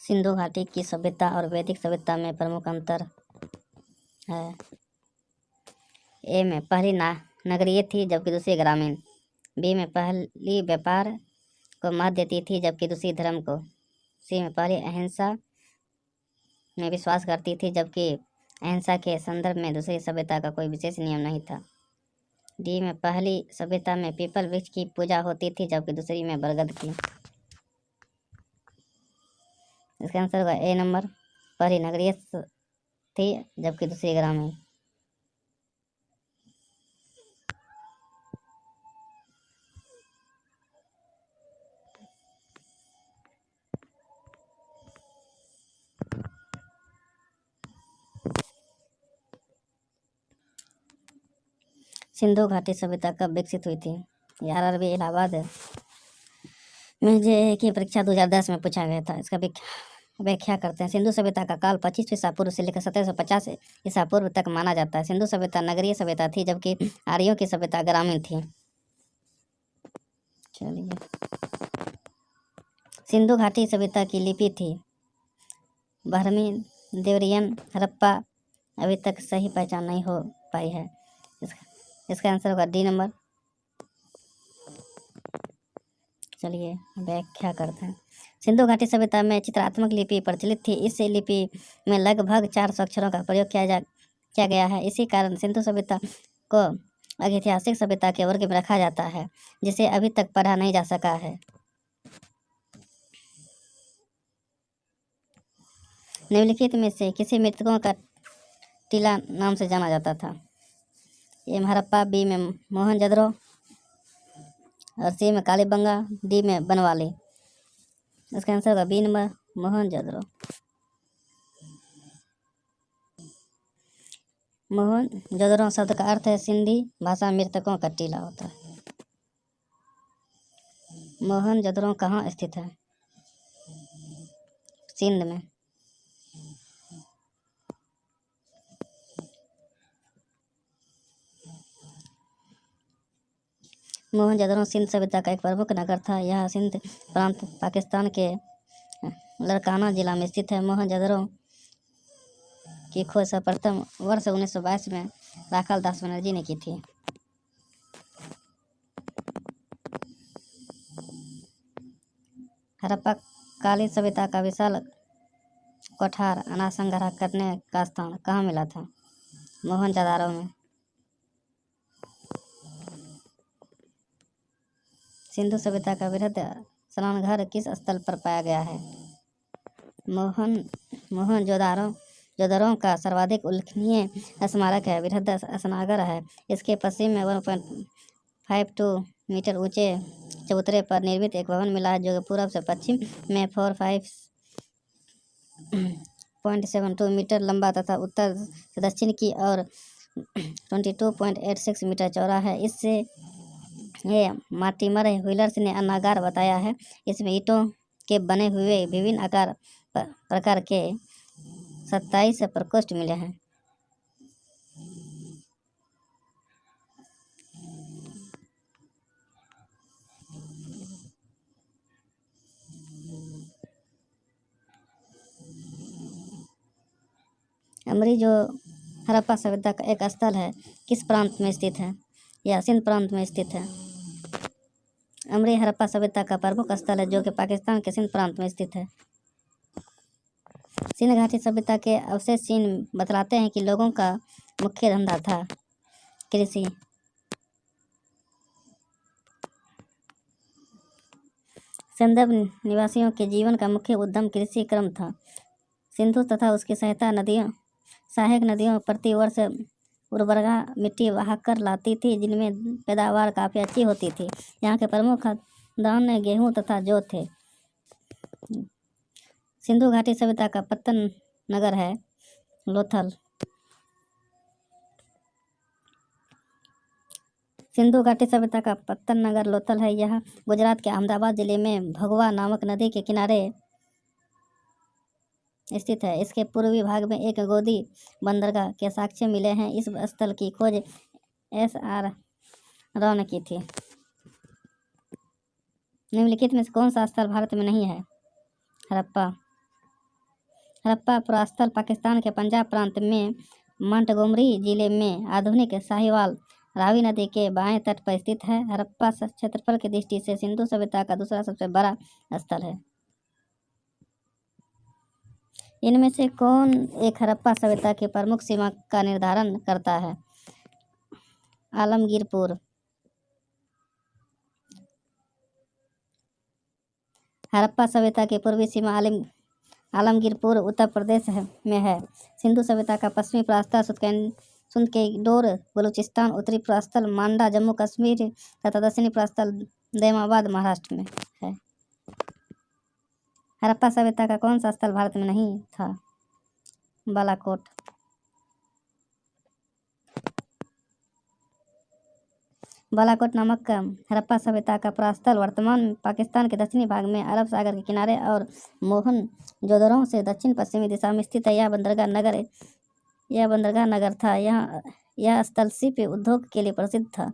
सिंधु घाटी की सभ्यता और वैदिक सभ्यता में प्रमुख अंतर है। ए में पहली नगरीय थी जबकि दूसरी ग्रामीण। बी में पहली व्यापार को महत्व देती थी जबकि दूसरी धर्म को। सी में पहली अहिंसा में विश्वास करती थी जबकि अहिंसा के संदर्भ में दूसरी सभ्यता का कोई विशेष नियम नहीं था। डी में पहली सभ्यता में पीपल वृक्ष की पूजा होती थी जबकि दूसरी में बरगद की। इसका आंसर होगा ए नंबर, पहली नगरीय थी जबकि दूसरी ग्रामीण। सिंधु घाटी सभ्यता कब विकसित हुई थी? ये आरआरबी इलाहाबाद में जे की परीक्षा 2010 में पूछा गया था। इसका व्याख्या करते हैं। सिंधु सभ्यता का काल 25 ईसा पूर्व से लेकर 1750 ईसा पूर्व तक माना जाता है। सिंधु सभ्यता नगरीय सभ्यता थी जबकि आर्यों की सभ्यता ग्रामीण थी। चलिए, सिंधु घाटी सभ्यता की लिपि थी बरहमी, देवरियन, हड़प्पा। अभी तक सही पहचान नहीं हो पाई है। इसका आंसर होगा डी नंबर। चलिए व्याख्या करते हैं। सिंधु घाटी सभ्यता में चित्रात्मक लिपि प्रचलित थी। इस लिपि में लगभग 400 अक्षरों का प्रयोग किया गया है। इसी कारण सिंधु सभ्यता को ऐतिहासिक सभ्यता के वर्ग में रखा जाता है जिसे अभी तक पढ़ा नहीं जा सका है। निम्नलिखित में से किसी मृतकों का टीला नाम से जाना जाता था? ए में हड़प्पा, बी में मोहनजोदड़ो और सी में कालीबंगा, डी में बनवाली। इसका आंसर होगा बी नंबर, मोहनजोदड़ो। मोहनजोदड़ो शब्द का अर्थ है सिंधी भाषा मृतकों का टीला होता है। मोहनजोदड़ो कहाँ स्थित है? सिंध में। मोहनजोदड़ो सिंध सभ्यता का एक प्रमुख नगर था। यह सिंध प्रांत पाकिस्तान के लाड़काना जिला में स्थित है। मोहनजोदड़ो की खोज सर्वप्रथम वर्ष 1922 में राखाल दास बनर्जी ने की थी। हड़प्पा कालीन सभ्यता का विशाल कोठार अनाज संग्रह करने का स्थान कहाँ मिला था? मोहनजोदड़ो में। सिंधु सभ्यता का वृहद स्नानघर किस स्थल पर पाया गया है? मोहनजोदड़ो का सर्वाधिक उल्लेखनीय स्मारक है वृहद स्नानघर है। इसके पश्चिम में 1.52 मीटर ऊंचे चबूतरे पर निर्मित एक भवन मिला है जो पूर्व से पश्चिम में 45.72 मीटर लंबा तथा उत्तर से दक्षिण की ओर 22.86 मीटर चौड़ा है। इससे ये मार्टिमर व्हीलर्स ने अनागार बताया है। इसमें ईंटों के बने हुए विभिन्न आकार प्रकार के 27 प्रकोष्ठ मिले हैं। अमरी जो हड़प्पा सभ्यता का एक स्थल है किस प्रांत में स्थित है? यह सिंध प्रांत में स्थित है। अमरी हड़प्पा सभ्यता का प्रमुख स्थल है जो कि पाकिस्तान के सिंध प्रांत में स्थित है। सिंध घाटी सभ्यता के अवशेष चिन्ह बतलाते हैं कि लोगों का मुख्य धंधा था कृषि। सिंध निवासियों के जीवन का मुख्य उद्यम कृषि क्रम था। सिंधु तथा उसकी सहायक नदियों प्रति वर्ष उर्वरा मिट्टी बहाकर लाती थी जिनमें पैदावार काफ़ी अच्छी होती थी। यहाँ के प्रमुख खाद्यान्न गेहूँ तथा जौ थे। सिंधु घाटी सभ्यता का पत्तन नगर है लोथल। सिंधु घाटी सभ्यता का पत्तन नगर लोथल है। यह गुजरात के अहमदाबाद जिले में भगवा नामक नदी के किनारे स्थित है। इसके पूर्वी भाग में एक गोदी बंदरगाह के साक्ष्य मिले हैं। इस स्थल की खोज SR राव ने की थी। निम्नलिखित में से कौन सा स्थल भारत में नहीं है? हड़प्पा। हड़प्पा पुरास्थल पाकिस्तान के पंजाब प्रांत में मंटगोमरी जिले में आधुनिक साहिवाल रावी नदी के बाएं तट पर स्थित है। हड़प्पा क्षेत्रफल की दृष्टि से सिंधु सभ्यता का दूसरा सबसे बड़ा स्थल है। इनमें से कौन एक हड़प्पा सभ्यता की प्रमुख सीमा का निर्धारण करता है? आलमगीरपुर। हड़प्पा सभ्यता की पूर्वी सीमा आलमगीरपुर उत्तर प्रदेश में है। सिंधु सभ्यता का पश्चिमी प्रस्थल सुंदकेडोर बलूचिस्तान, उत्तरी प्रस्थल मांडा जम्मू कश्मीर तथा दक्षिणी प्रस्थल दैमाबाद महाराष्ट्र में है। हड़प्पा सभ्यता का कौन सा स्थल भारत में नहीं था? बालाकोट। बालाकोट नामक हड़प्पा सभ्यता का प्रस्थल वर्तमान पाकिस्तान के दक्षिणी भाग में अरब सागर के किनारे और मोहनजोदड़ो से दक्षिण पश्चिमी दिशा में स्थित है। यह बंदरगाह नगर था। यह स्थल शिप उद्योग के लिए प्रसिद्ध था।